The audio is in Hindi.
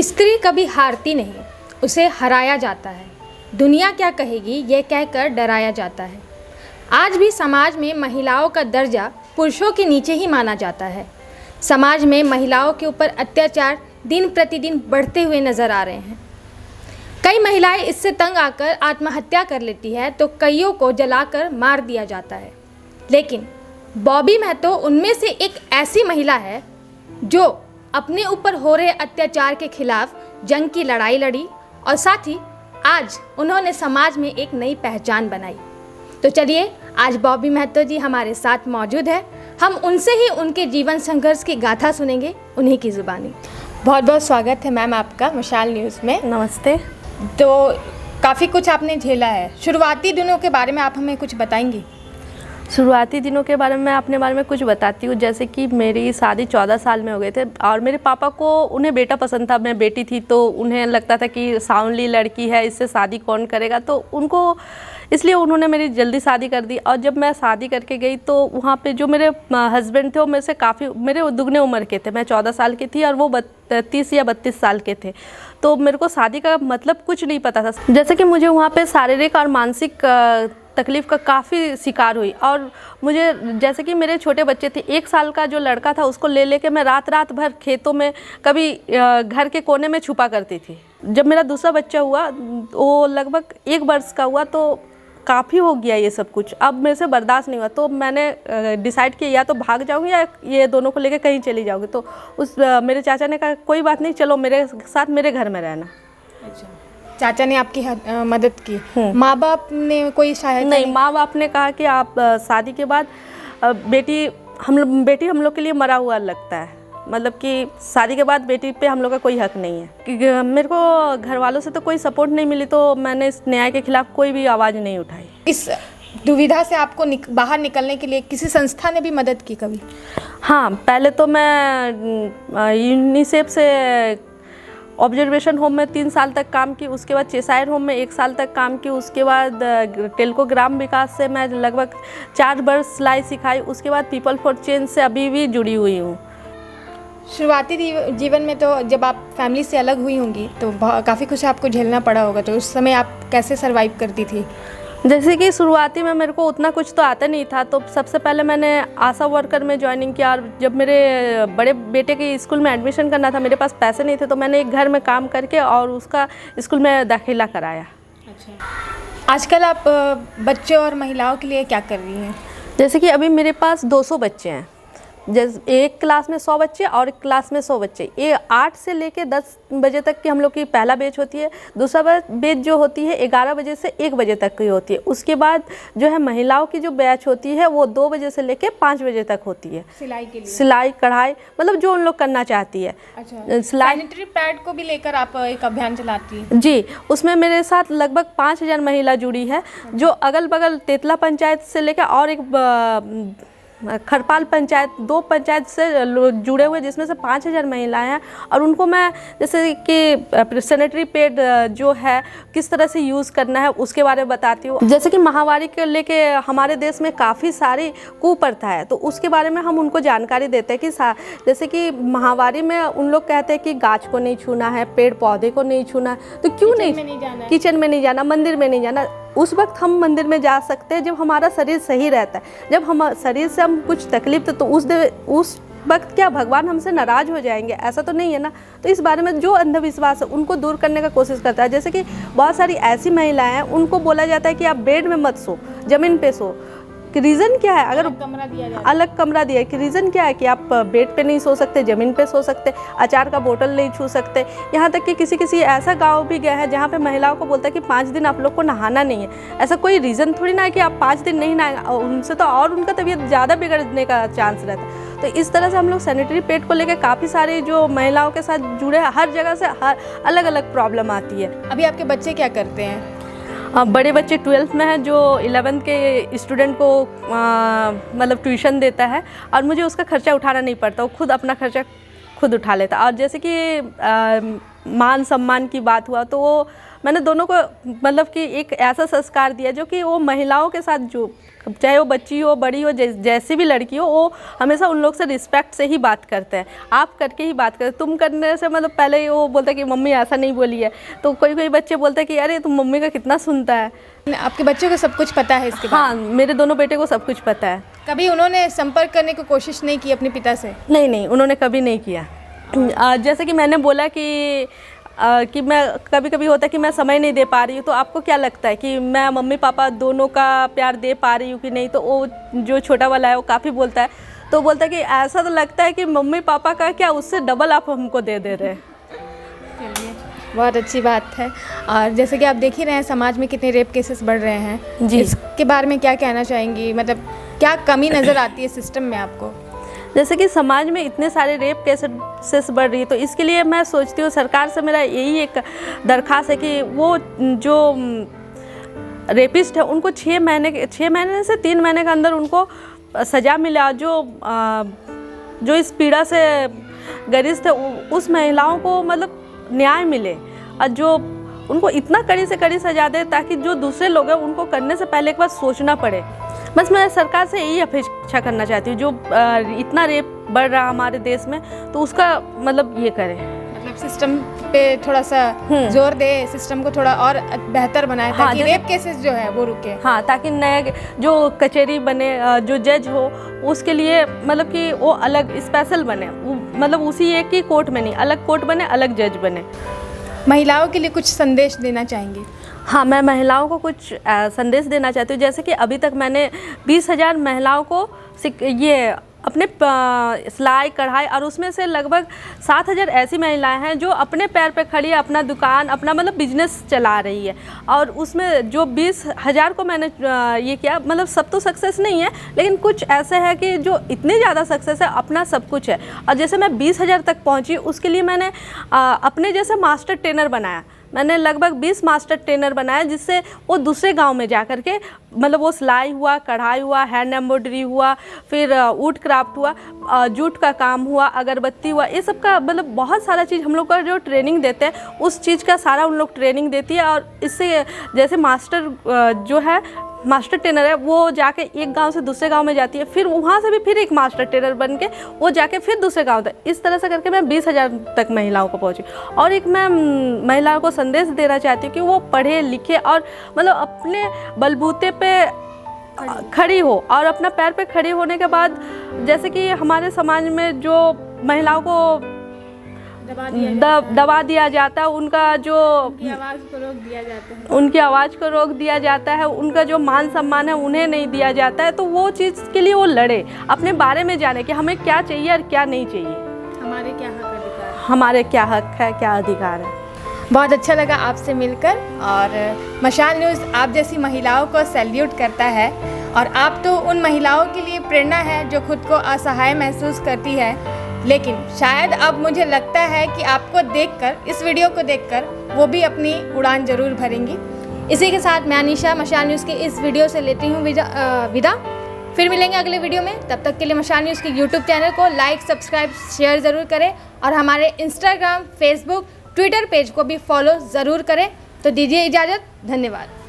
स्त्री कभी हारती नहीं, उसे हराया जाता है। दुनिया क्या कहेगी ये कहकर डराया जाता है। आज भी समाज में महिलाओं का दर्जा पुरुषों के नीचे ही माना जाता है। समाज में महिलाओं के ऊपर अत्याचार दिन प्रतिदिन बढ़ते हुए नजर आ रहे हैं। कई महिलाएं इससे तंग आकर आत्महत्या कर लेती है तो कईयों को जलाकर मार दिया जाता है। लेकिन बॉबी महतो उनमें से एक ऐसी महिला है जो अपने ऊपर हो रहे अत्याचार के खिलाफ जंग की लड़ाई लड़ी और साथ ही आज उन्होंने समाज में एक नई पहचान बनाई। तो चलिए, आज बॉबी महतो जी हमारे साथ मौजूद है। हम उनसे ही उनके जीवन संघर्ष की गाथा सुनेंगे, उन्हीं की ज़ुबानी। बहुत बहुत स्वागत है मैम आपका मशाल न्यूज़ में। नमस्ते। तो काफ़ी कुछ आपने झेला है, शुरुआती दिनों के बारे में आप हमें कुछ बताएंगी? शुरुआती दिनों के बारे में अपने बारे में कुछ बताती हूँ। जैसे कि मेरी शादी 14 साल में हो गए थे और मेरे पापा को उन्हें बेटा पसंद था, मैं बेटी थी, तो उन्हें लगता था कि सांवली लड़की है, इससे शादी कौन करेगा, तो उनको इसलिए उन्होंने मेरी जल्दी शादी कर दी। और जब मैं शादी करके गई तो वहाँ पे जो मेरे हस्बैंड थे वो मेरे से काफ़ी मेरे दुगने उम्र के थे। मैं 14 साल की थी और वो 30 या 32 साल के थे। तो मेरे को शादी का मतलब कुछ नहीं पता था। जैसे कि मुझे वहाँ पे शारीरिक और मानसिक तकलीफ़ का काफ़ी शिकार हुई। और मुझे जैसे कि मेरे छोटे बच्चे थे, 1 साल का जो लड़का था उसको ले लेके मैं रात भर खेतों में, कभी घर के कोने में छुपा करती थी। जब मेरा दूसरा बच्चा हुआ वो लगभग 1 वर्ष का हुआ तो काफ़ी हो गया ये सब कुछ, अब मेरे से बर्दाश्त नहीं हुआ। तो मैंने डिसाइड किया या तो भाग जाऊँगी या ये दोनों को लेकर कहीं चली जाऊँगी। तो मेरे चाचा ने कहा कोई बात नहीं, चलो मेरे साथ मेरे घर में रहना। अच्छा, चाचा ने आपकी मदद की। माँ बाप ने कोई सहायता नहीं? माँ बाप ने कहा कि आप शादी के बाद बेटी हम लोग के लिए मरा हुआ लगता है, मतलब कि शादी के बाद बेटी पे हम लोग का कोई हक नहीं है। क्योंकि मेरे को घर वालों से तो कोई सपोर्ट नहीं मिली, तो मैंने इस न्याय के खिलाफ कोई भी आवाज़ नहीं उठाई। इस दुविधा से आपको बाहर निकलने के लिए किसी संस्था ने भी मदद की कभी? हाँ, पहले तो मैं यूनिसेफ से ऑब्जर्वेशन होम में 3 साल तक काम की, उसके बाद चेसायर होम में 1 साल तक काम की, उसके बाद टेल्को ग्राम विकास से मैं लगभग 4 वर्ष सिलाई सिखाई, उसके बाद पीपल फॉर चेंज से अभी भी जुड़ी हुई हूँ। शुरुआती जीवन में तो जब आप फैमिली से अलग हुई होंगी तो काफ़ी कुछ आपको झेलना पड़ा होगा, तो उस समय आप कैसे सर्वाइव करती थी? जैसे कि शुरुआती में मेरे को उतना कुछ तो आता नहीं था, तो सबसे पहले मैंने आशा वर्कर में ज्वाइनिंग किया। और जब मेरे बड़े बेटे के स्कूल में एडमिशन करना था, मेरे पास पैसे नहीं थे, तो मैंने एक घर में काम करके और उसका स्कूल में दाखिला कराया। अच्छा, आजकल आप बच्चों और महिलाओं के लिए क्या कर रही हैं? जैसे कि अभी मेरे पास 200 बच्चे हैं। जैसे एक क्लास में 100 बच्चे और एक क्लास में 100 बच्चे। ये 8 से लेके 10 बजे तक की हम लोग की पहला बैच होती है। दूसरा बैच जो होती है 11 बजे से 1 बजे तक की होती है। उसके बाद जो है महिलाओं की जो बैच होती है वो 2 बजे से लेके 5 बजे तक होती है। सिलाई के लिए? सिलाई, कढ़ाई, मतलब जो उन लोग करना चाहती है। अच्छा, सैनिटरी पैड को भी लेकर आप एक अभियान चलाती हैं? जी, उसमें मेरे साथ लगभग 5000 महिला जुड़ी है, जो अगल बगल तेतला पंचायत से लेकर और एक खरपाल पंचायत, 2 पंचायत से जुड़े हुए, जिसमें से 5000 महिलाएं हैं। और उनको मैं जैसे कि सैनिटरी पैड जो है किस तरह से यूज़ करना है उसके बारे में बताती हूँ। जैसे कि महामारी के लेके हमारे देश में काफ़ी सारी कुप्रथा है, तो उसके बारे में हम उनको जानकारी देते हैं कि जैसे कि महामारी में उन लोग कहते हैं कि गाछ को नहीं छूना है, पेड़ पौधे को नहीं छूना है, तो क्यों नहीं किचन में नहीं जाना, मंदिर में नहीं जाना। उस वक्त हम मंदिर में जा सकते हैं जब हमारा शरीर सही रहता है। जब हम शरीर से हम कुछ तकलीफ तो उस वक्त क्या भगवान हमसे नाराज हो जाएंगे? ऐसा तो नहीं है ना। तो इस बारे में जो अंधविश्वास है उनको दूर करने का कोशिश करता है। जैसे कि बहुत सारी ऐसी महिलाएं हैं, उनको बोला जाता है कि आप बेड में मत सो, ज़मीन पे सो। कि रीज़न क्या है? अगर अलग कमरा दिया है कि रीज़न क्या है कि आप बेड पे नहीं सो सकते, ज़मीन पे सो सकते, अचार का बोतल नहीं छू सकते। यहाँ तक कि किसी ऐसा गांव भी गया है जहाँ पे महिलाओं को बोलता है कि 5 दिन आप लोग को नहाना नहीं है। ऐसा कोई रीज़न थोड़ी ना है कि आप 5 दिन नहीं नहाएंगे, उनसे तो और उनका तबीयत ज़्यादा बिगड़ने का चांस रहता है। तो इस तरह से हम लोग सैनिटरी पैड को लेकर काफ़ी सारी जो महिलाओं के साथ जुड़े हैं, हर जगह से हर अलग अलग प्रॉब्लम आती है। अभी आपके बच्चे क्या करते हैं? बड़े बच्चे 12th में हैं, जो 11th के स्टूडेंट को मतलब ट्यूशन देता है और मुझे उसका खर्चा उठाना नहीं पड़ता, वो खुद अपना खर्चा खुद उठा लेता। और जैसे कि मान सम्मान की बात हुआ तो वो मैंने दोनों को मतलब कि एक ऐसा संस्कार दिया जो कि वो महिलाओं के साथ, जो चाहे वो बच्ची हो, बड़ी हो, जैसी भी लड़की हो, वो हमेशा उन लोग से रिस्पेक्ट से ही बात करते हैं। आप करके ही बात करते, तुम करने से मतलब पहले ही वो बोलता है कि मम्मी ऐसा नहीं बोली है, तो कोई कोई बच्चे बोलते हैं कि अरे तुम मम्मी का कितना सुनता है। आपके बच्चों को सब कुछ पता है इसके हाँ, मेरे दोनों बेटे को सब कुछ पता है। कभी उन्होंने संपर्क करने की कोशिश नहीं की अपने पिता से? नहीं, उन्होंने कभी नहीं किया। जैसे कि मैंने बोला कि मैं कभी कभी होता है कि मैं समय नहीं दे पा रही हूँ, तो आपको क्या लगता है कि मैं मम्मी पापा दोनों का प्यार दे पा रही हूँ कि नहीं? तो वो जो छोटा वाला है वो काफ़ी बोलता है, तो बोलता है कि ऐसा तो लगता है कि मम्मी पापा का क्या, उससे डबल आप हमको दे रहे हैं। चलिए, बहुत अच्छी बात है। और जैसे कि आप देख ही रहे हैं समाज में कितने रेप केसेस बढ़ रहे हैं जी, इसके बारे में क्या कहना चाहेंगी? मतलब क्या कमी नज़र आती है सिस्टम में आपको? जैसे कि समाज में इतने सारे रेप केसेस बढ़ रही है, तो इसके लिए मैं सोचती हूँ सरकार से मेरा यही एक दरख्वास्त है कि वो जो रेपिस्ट है उनको 6 महीने से 3 महीने के अंदर उनको सज़ा मिला। जो इस पीड़ा से ग्रस्त है उस महिलाओं को मतलब न्याय मिले, और जो उनको इतना कड़ी से कड़ी सजा दे ताकि जो दूसरे लोग हैं उनको करने से पहले एक बार सोचना पड़े। बस मैं सरकार से यही अपेक्षा करना चाहती हूँ, जो इतना रेप बढ़ रहा हमारे देश में, तो उसका मतलब ये करे, मतलब सिस्टम पे थोड़ा सा जोर दे, सिस्टम को थोड़ा और बेहतर बनाए ताकि रेप केसेस जो है वो रुके। हाँ, ताकि नए जो कचहरी बने, जो जज हो उसके लिए मतलब कि वो अलग स्पेशल बने, मतलब उसी एक ही कोर्ट में नहीं, अलग कोर्ट बने, अलग जज बने। महिलाओं के लिए कुछ संदेश देना चाहेंगी? हाँ, मैं महिलाओं को कुछ संदेश देना चाहती हूँ। जैसे कि अभी तक मैंने 20,000 महिलाओं को ये अपने सिलाई कढ़ाई, और उसमें से लगभग 7,000 ऐसी महिलाएं हैं जो अपने पैर पे खड़ी है, अपना दुकान, अपना मतलब बिजनेस चला रही है। और उसमें जो 20,000 को मैंने ये किया, मतलब सब तो सक्सेस नहीं है, लेकिन कुछ ऐसे है कि जो इतनी ज़्यादा सक्सेस है, अपना सब कुछ है। और जैसे मैं 20,000 तक पहुँची, उसके लिए मैंने अपने जैसे मास्टर ट्रेनर बनाया। मैंने लगभग 20 मास्टर ट्रेनर बनाए, जिससे वो दूसरे गांव में जा कर के मतलब वो सिलाई हुआ, कढ़ाई हुआ, हैंड एम्ब्रॉयडरी हुआ, फिर वुड क्राफ्ट हुआ, जूट का काम हुआ, अगरबत्ती हुआ, ये सब का मतलब बहुत सारा चीज़ हम लोग का जो ट्रेनिंग देते हैं उस चीज़ का सारा उन लोग ट्रेनिंग देती है। और इससे जैसे मास्टर जो है, मास्टर ट्रेनर है, वो जाके एक गांव से दूसरे गांव में जाती है, फिर वहाँ से भी फिर एक मास्टर ट्रेनर बन के वो जाके फिर दूसरे गांव तक, इस तरह से करके मैं 20,000 तक महिलाओं को पहुँची। और एक मैं महिलाओं को संदेश देना चाहती हूँ कि वो पढ़े लिखे और मतलब अपने बलबूते पे खड़ी हो, और अपना पैर पे खड़ी होने के बाद, जैसे कि हमारे समाज में जो महिलाओं को दबा दिया जाता है, उनका जो उनकी आवाज़ को रोक दिया जाता है, उनकी आवाज़ को रोक दिया जाता है, उनका जो मान सम्मान है उन्हें नहीं दिया जाता है, तो वो चीज़ के लिए वो लड़े, अपने बारे में जाने कि हमें क्या चाहिए और क्या नहीं चाहिए, हमारे क्या हक अधिकार, हमारे क्या हक है, क्या अधिकार है। बहुत अच्छा लगा आपसे मिलकर। और मशाल न्यूज़ आप जैसी महिलाओं को सैल्यूट करता है, और आप तो उन महिलाओं के लिए प्रेरणा है जो खुद को असहाय महसूस करती है। लेकिन शायद अब मुझे लगता है कि आपको देखकर, इस वीडियो को देखकर वो भी अपनी उड़ान ज़रूर भरेंगी। इसी के साथ मैं अनीशा मशाल न्यूज़ के इस वीडियो से लेती हूँ विदा। फिर मिलेंगे अगले वीडियो में, तब तक के लिए मशाल न्यूज़ के यूट्यूब चैनल को लाइक, सब्सक्राइब, शेयर ज़रूर करें, और हमारे इंस्टाग्राम, फेसबुक, ट्विटर पेज को भी फॉलो ज़रूर करें। तो दीजिए इजाज़त, धन्यवाद।